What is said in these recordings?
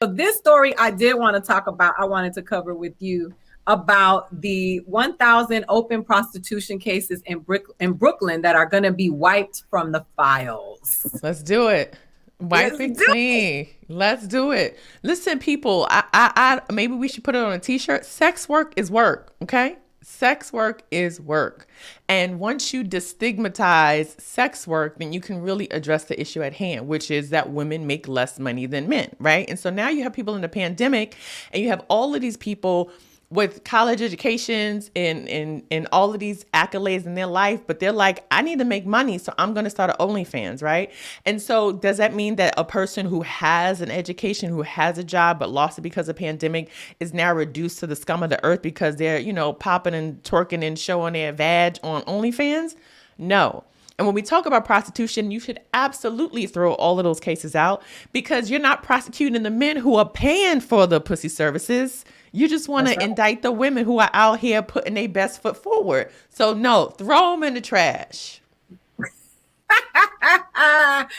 So this story I did want to talk about. I wanted to cover with you about the 1,000 open prostitution cases in Brooklyn that are going to be wiped from the files. Let's do it. Let's Wipe it do it. clean. Let's do it. Listen, people, maybe we should put it on a t-shirt. Sex work is work, okay? Sex work is work. And once you destigmatize sex work, then you can really address the issue at hand, which is that women make less money than men, right? And so now you have people in the pandemic and you have all of these people with college educations and all of these accolades in their life, but they're like, I need to make money, so I'm going to start an OnlyFans, right? And so does that mean that a person who has an education, who has a job, but lost it because of pandemic is now reduced to the scum of the earth because they're, popping and twerking and showing their vag on OnlyFans? No. And when we talk about prostitution, you should absolutely throw all of those cases out because you're not prosecuting the men who are paying for the pussy services. You just want That's to right. indict the women who are out here putting their best foot forward. So no, throw them in the trash. And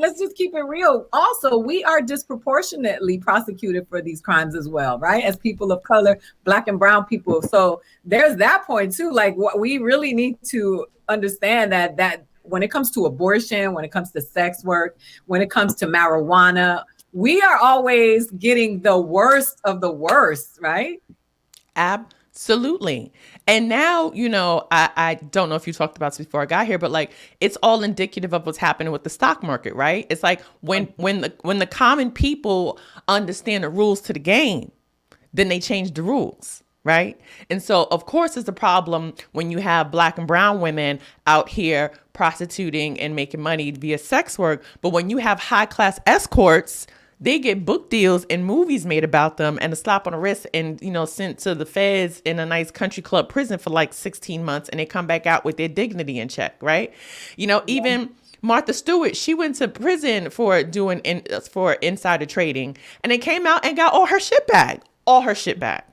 let's just keep it real. Also, we are disproportionately prosecuted for these crimes as well, right? As people of color, black and brown people. So there's that point too. Like, what we really need to understand that when it comes to abortion, when it comes to sex work, when it comes to marijuana, we are always getting the worst of the worst, right? Absolutely. And now, I don't know if you talked about this before I got here, but like it's all indicative of what's happening with the stock market, right? It's like when the common people understand the rules to the game, then they change the rules. Right. And so, of course, it's a problem when you have black and brown women out here prostituting and making money via sex work. But when you have high class escorts, they get book deals and movies made about them and a slap on the wrist and, sent to the feds in a nice country club prison for like 16 months. And they come back out with their dignity in check. Right. Even Martha Stewart, she went to prison for for insider trading and they came out and got all her shit back.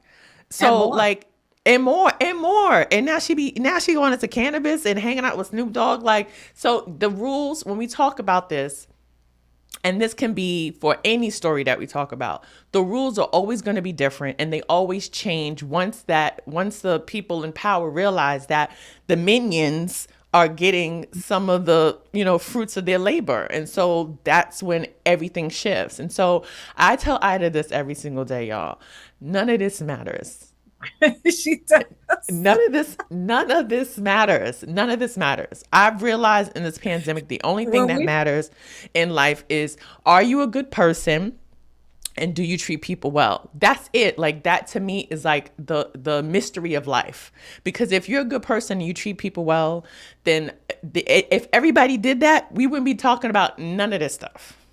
So like, and more. And now she going into cannabis and hanging out with Snoop Dogg. Like, so the rules, when we talk about this, and this can be for any story that we talk about, the rules are always going to be different and they always change once the people in power realize that the minions are getting some of the, fruits of their labor. And so that's when everything shifts. And so I tell Ida this every single day, y'all. None of this matters. She does. None of this matters. None of this matters. I've realized in this pandemic, the only thing that matters in life is, are you a good person? And do you treat people well? That's it. Like, that to me is like the mystery of life. Because if you're a good person and you treat people well, then if everybody did that, we wouldn't be talking about none of this stuff.